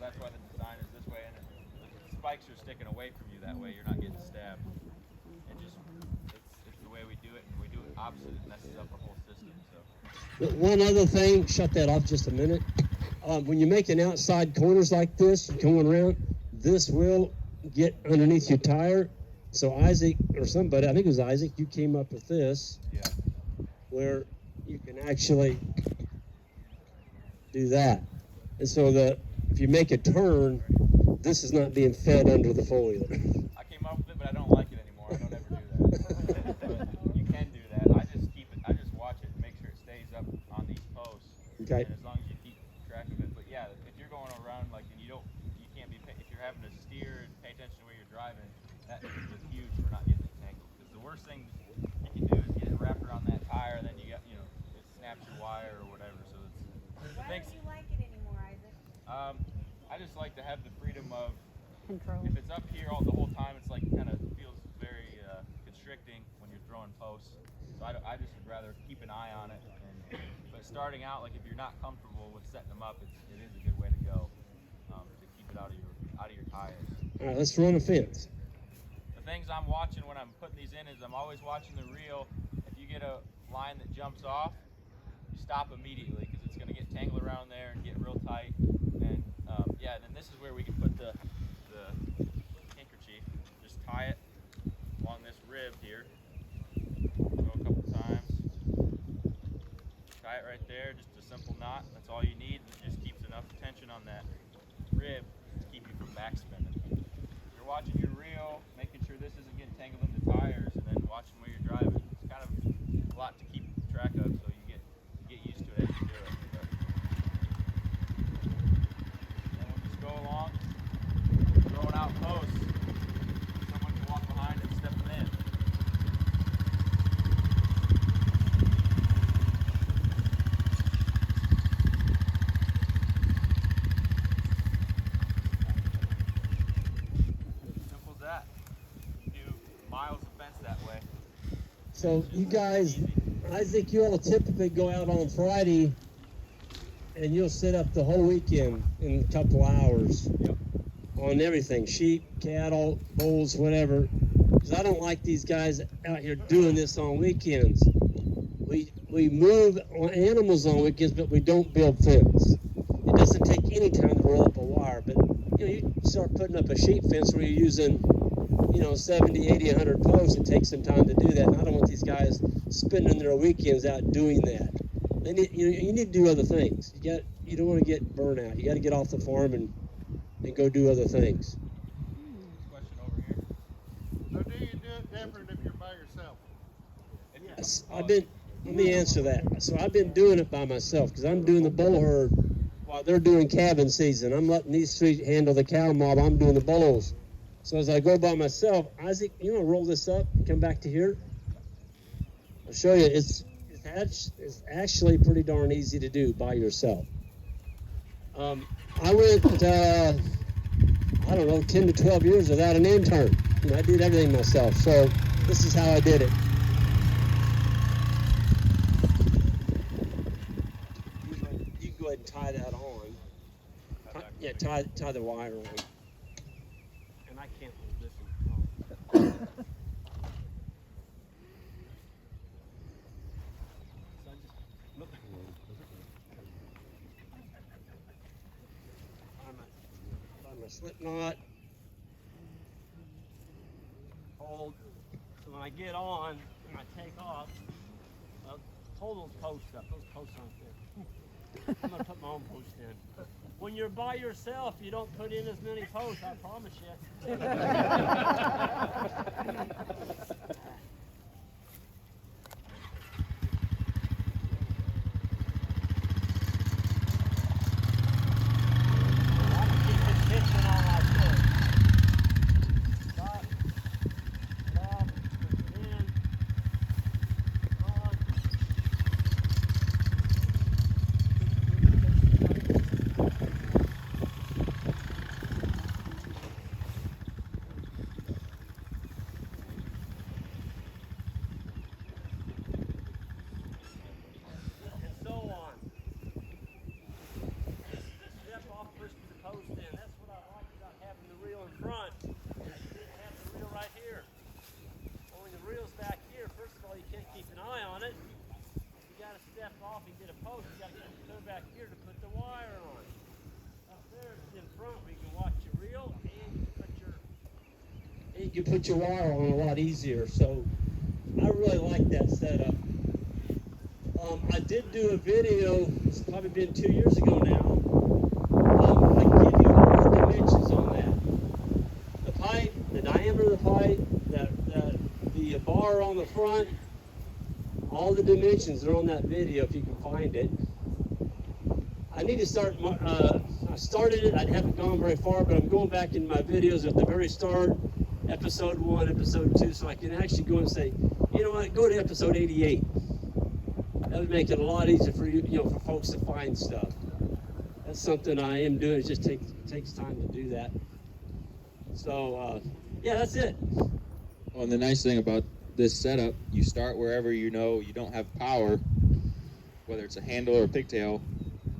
that's why the design is this way, and the spikes are sticking away from you that way. You're not getting stabbed. And just it's the way we do it, and we do it opposite. It messes up our whole system. So. One other thing, shut that off just a minute. When you're making outside corners like this, going around, this will get underneath your tire. So Isaac, or somebody, I think it was Isaac, you came up with this, where you can actually do that. And so if you make a turn, this is not being fed under the four-wheeler. I came up with it, but I don't like it anymore. I don't ever do that. But you can do that. I just watch it and make sure it stays up on these posts. Okay. And as long as you keep track of it. But yeah, if you're going around like, and you can't be, if you're having to steer and pay attention to where you're driving, that is huge for not getting tangled. Because the worst thing you can do is get it wrapped around that tire, and then you got, it snaps your wire or whatever. So it's. Why don't you like it anymore, Isaac? I just like to have the freedom of control. If it's up here all the whole time, it's like kind of feels very constricting when you're throwing posts. So I just would rather keep an eye on it. But starting out, like if you're not comfortable with setting them up, it is a good way to go to keep it out of your tires. All right, let's run a fence. The things I'm watching when I'm putting these in is I'm always watching the reel. If you get a line that jumps off, you stop immediately because it's going to get tangled around there and get real tight. And and then this is where we can put the handkerchief. Just tie it along this rib here. Go a couple times. Tie it right there, just a simple knot. That's all you need. It just keeps enough tension on that rib to keep you from backspinning. You're watching your reel, making sure this isn't getting tangled in the tires, and then watching where you're driving. It's kind of a lot to keep track of, so you get used to it as you do it. But then we'll just go along, throwing out posts. Someone can walk behind and step them in. Simple as that. You do miles of fence that way. So you guys, Isaac, you all typically go out on Friday and you'll sit up the whole weekend in a couple hours on everything, sheep, cattle, bulls, whatever. Because I don't like these guys out here doing this on weekends. We move animals on weekends, but we don't build fence. It doesn't take any time to roll up a wire, but you start putting up a sheep fence where you're using 70, 80, 100 posts. It takes some time to do that. And I don't want these guys spending their weekends out doing that. They need, you need to do other things. You don't want to get burnt out. You got to get off the farm and go do other things. Question over here. So do you do it different if you're by yourself? Yes, let me answer that. So I've been doing it by myself because I'm doing the bull herd while they're doing calving season. I'm letting these three handle the cow mob. I'm doing the bulls. So as I go by myself, Isaac, roll this up and come back to here. I'll show you. It's actually pretty darn easy to do by yourself. I went, 10 to 12 years without an intern. I did everything myself. So this is how I did it. You can go ahead and tie that on. Tie the wire on. And I can't hold this one. Find my slip knot. Hold. So when I get on and I take off, I'll hold those posts up. Those posts aren't there. I'm going to put my own post in. When you're by yourself, you don't put in as many posts, I promise you. post, you got to go back here to put the wire on. Up there in front, we can watch your reel and you can put your wire on a lot easier. So I really like that setup. I did do a video, it's probably been 2 years ago now. I give you all the dimensions on that. The pipe, the diameter of the pipe, the bar on the front, all the dimensions are on that video if you can find it. I need to start, I started it, I haven't gone very far, but I'm going back in my videos at the very start, episode 1, episode 2, so I can actually go and say, you know what, go to episode 88. That would make it a lot easier for you, for folks to find stuff. That's something I am doing, it just takes time to do that. So, yeah, that's it. Well, and the nice thing about this setup, you start wherever you know you don't have power, whether it's a handle or a pigtail,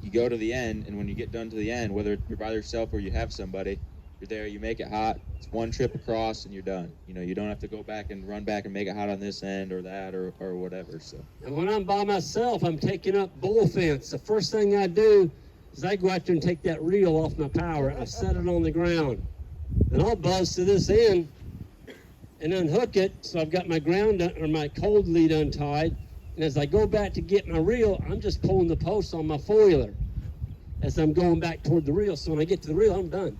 you go to the end, and when you get done to the end, whether you're by yourself or you have somebody, you're there, you make it hot, it's one trip across and you're done. You don't have to go back and run back and make it hot on this end or that or whatever. So. And when I'm by myself, I'm taking up bull fence. The first thing I do is I go out there and take that reel off my power and I set it on the ground. Then I'll buzz to this end and unhook it, so I've got my my cold lead untied, and as I go back to get my reel, I'm just pulling the post on my foiler as I'm going back toward the reel. So when I get to the reel, I'm done.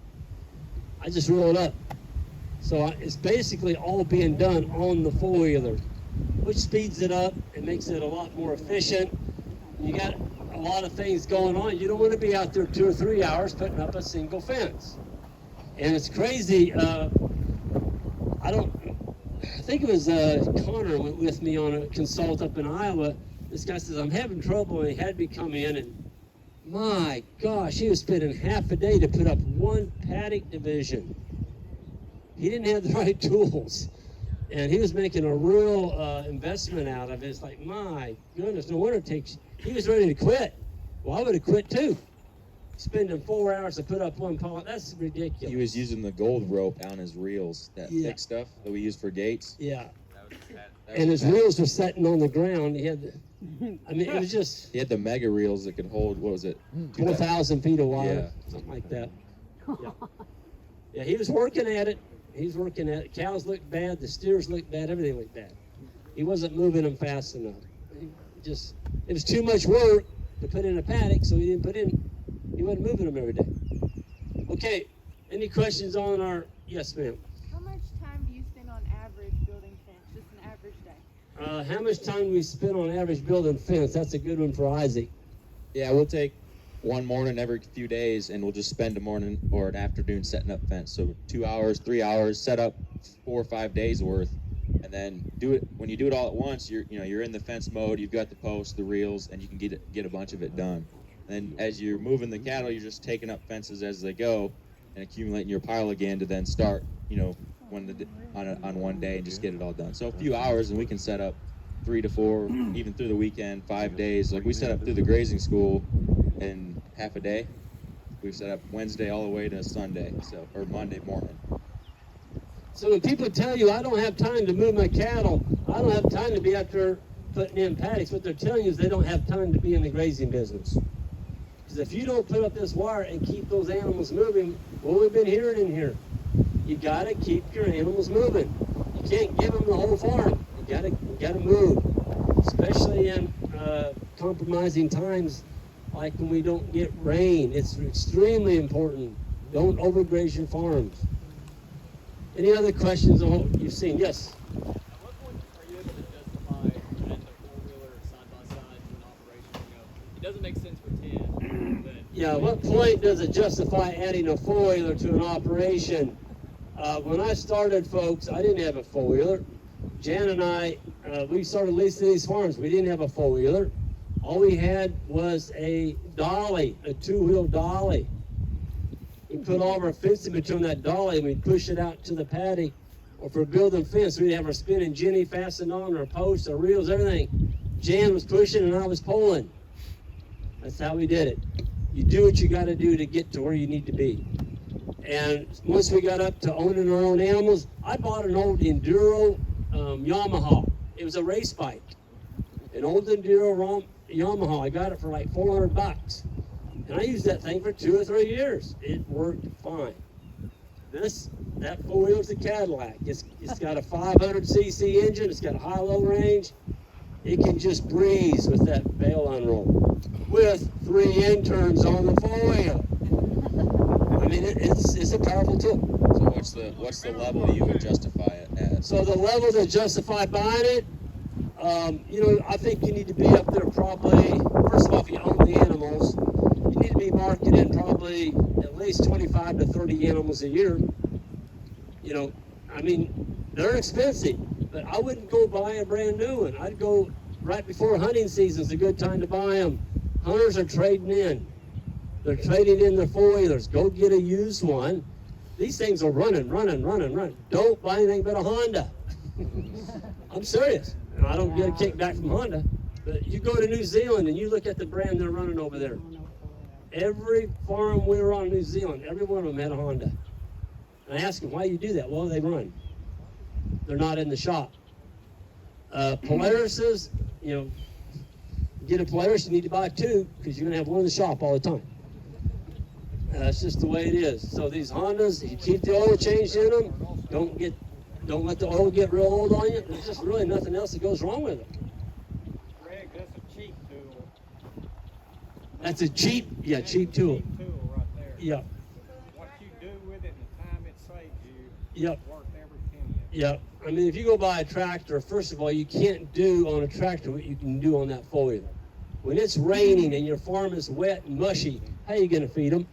I just roll it up. So it's basically all being done on the foiler, which speeds it up and makes it a lot more efficient. You got a lot of things going on. You don't want to be out there 2 or 3 hours putting up a single fence. And it's crazy. I think it was Connor went with me on a consult up in Iowa. This guy says, I'm having trouble, and he had me come in, and my gosh, he was spending half a day to put up one paddock division. He didn't have the right tools, and he was making a real investment out of it. It's like, my goodness, no wonder it takes, he was ready to quit. Well, I would have quit too. Spending 4 hours to put up one pond, that's ridiculous. He was using the gold rope on his reels, that thick stuff that we use for gates. Yeah. That And was his bad. reels were setting on the ground. He had it was just He had the mega reels that could hold, what was it? 4,000 feet of wire, Yeah. something like that. Yeah. Yeah, he was working at it. He's working at it. Cows looked bad, the steers looked bad, everything looked bad. He wasn't moving them fast enough. It was too much work to put in a paddock, so he wasn't moving them every day. Okay, any questions on our, yes ma'am. How much time do you spend on average building fence, just an average day? How much time do we spend on average building fence? That's a good one for Isaac. Yeah, we'll take one morning every few days, and we'll just spend a morning or an afternoon setting up fence. So 2 hours, 3 hours, set up 4 or 5 days worth, and then do it. When you do it all at once, you're in the fence mode. You've got the posts, the reels, and you can get a bunch of it done. And as you're moving the cattle, you're just taking up fences as they go and accumulating your pile again to then start, on one day and just get it all done. So a few hours, and we can set up 3 to 4, even through the weekend, 5 days. Like we set up through the grazing school in half a day. We've set up Wednesday all the way to Sunday, or Monday morning. So when people tell you I don't have time to move my cattle, I don't have time to be out there putting in paddocks, what they're telling you is they don't have time to be in the grazing business. Because if you don't put up this wire and keep those animals moving, what we've been hearing in here, you got to keep your animals moving. You can't give them the whole farm. You got to move, especially in compromising times like when we don't get rain. It's extremely important. Don't overgraze your farms. Any other questions on what you've seen? Yes. At what point are you able to justify adding a four-wheeler side by side to an operation? It doesn't make sense for 10. But Yeah, at what point does it justify adding a four-wheeler to an operation? When I started, folks, I didn't have a four-wheeler. Jan and I, we started leasing these farms. We didn't have a four-wheeler. All we had was a dolly, a two-wheel dolly. We put all of our fencing between that dolly and we'd push it out to the paddock. Or for building fence, we'd have our spinning jenny fastened on, our posts, our reels, everything. Jan was pushing and I was pulling. That's how we did it. You do what you got to do to get to where you need to be. And once we got up to owning our own animals, I bought an old Enduro Yamaha. It was a race bike. An old Enduro Yamaha. I got it for like $400. And I used that thing for 2 or 3 years. It worked fine. That four-wheel's a Cadillac. It's got a 500cc engine. It's got a high-low range. It can just breeze with that bale unroll with 3 interns on the four-wheel. I mean, it's a powerful tool. So what's the level you would justify it at? So the level to justify buying it, I think you need to be up there probably, first of all, if you own the animals, you need to be marketing probably at least 25 to 30 animals a year. I mean, they're expensive, but I wouldn't go buy a brand new one. I'd go right before hunting season's a good time to buy them. Hunters are trading in. They're trading in their four-wheelers. Go get a used one. These things are running. Don't buy anything but a Honda. I'm serious. I don't get a kickback from Honda. But you go to New Zealand and you look at the brand they're running over there. Every farm we were on in New Zealand, every one of them had a Honda. And I asked them, why you do that? Well, they run. They're not in the shop. Polaris's, get a Polaris, you need to buy 2 because you're going to have one in the shop all the time. That's just the way it is. So these Hondas, you keep the oil changed in them. Don't let the oil get real old on you. There's just really nothing else that goes wrong with it. Greg, that's a cheap tool. That's a cheap tool. Cheap tool right there. Yeah. What you do with it and the time it saves you, Yep. worth every penny. Yeah, I mean, if you go buy a tractor, first of all, you can't do on a tractor what you can do on that four-wheeler. When it's raining and your farm is wet and mushy, how are you going to feed them?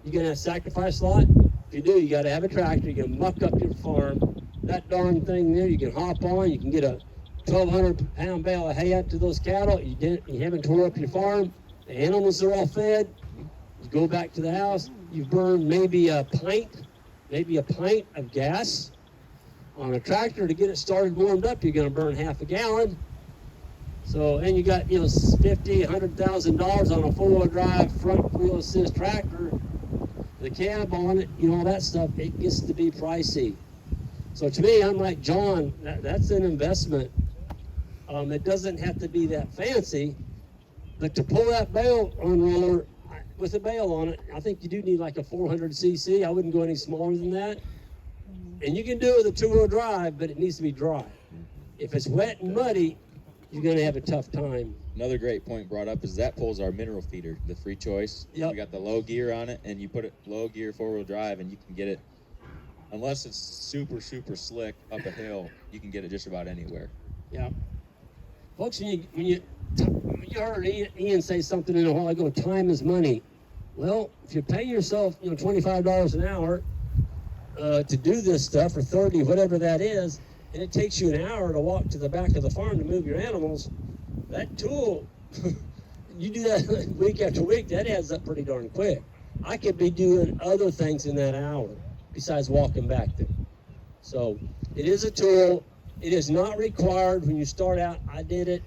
You going to have sacrifice lot? If you do, you got to have a tractor. You can muck up your farm. That darn thing there, you can hop on. You can get a 1,200-pound bale of hay out to those cattle. You haven't tore up your farm. The animals are all fed. You go back to the house. You burn maybe a pint of gas. On a tractor, to get it started warmed up, you're going to burn half a gallon. So, and you got, $50,000, $100,000 on a four-wheel drive front wheel assist tractor. The cab on it, all that stuff, it gets to be pricey. So to me, I'm like John, that's an investment. It doesn't have to be that fancy, but to pull that bale unroller with a bale on it, I think you do need like a 400cc. I wouldn't go any smaller than that. And you can do it with a two-wheel drive, but it needs to be dry. If it's wet and muddy, you're going to have a tough time. Another great point brought up is that pulls our mineral feeder, the free choice. Yep. We got the low gear on it, and you put it low gear four-wheel drive, and you can get it, unless it's super, super slick up a hill, you can get it just about anywhere. Yeah. Folks, when you heard Ian say something in a while ago, time is money. Well, if you pay yourself, $25 an hour to do this stuff, or 30, whatever that is, and it takes you an hour to walk to the back of the farm to move your animals, that tool, you do that week after week, that adds up pretty darn quick. I could be doing other things in that hour besides walking back there. So it is a tool. It is not required when you start out. I did it.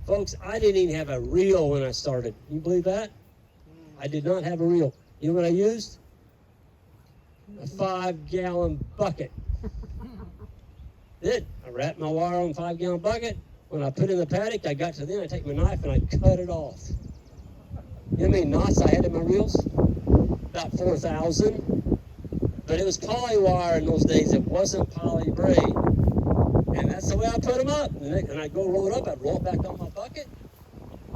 Folks, I didn't even have a reel when I started. You believe that? I did not have a reel. You know what I used? A 5-gallon bucket. I wrapped my wire on a 5-gallon bucket. When I put in the paddock, I got to the end, I take my knife and I cut it off. You know how many knots I had in my reels? About 4,000. But it was poly wire in those days. It wasn't poly braid. And that's the way I put them up. And I'd go roll it up. I'd roll it back on my bucket.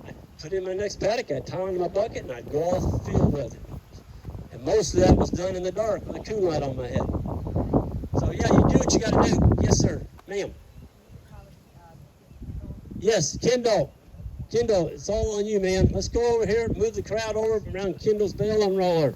I'd put it in my next paddock. I'd tie it in my bucket and I'd go off the field with it. And most of that was done in the dark with a coon light on my head. So yeah, you do what you got to do. Yes, sir. Ma'am. Yes, Kendall. Kendall, it's all on you, man. Let's go over here, move the crowd over around Kendall's bale unroller.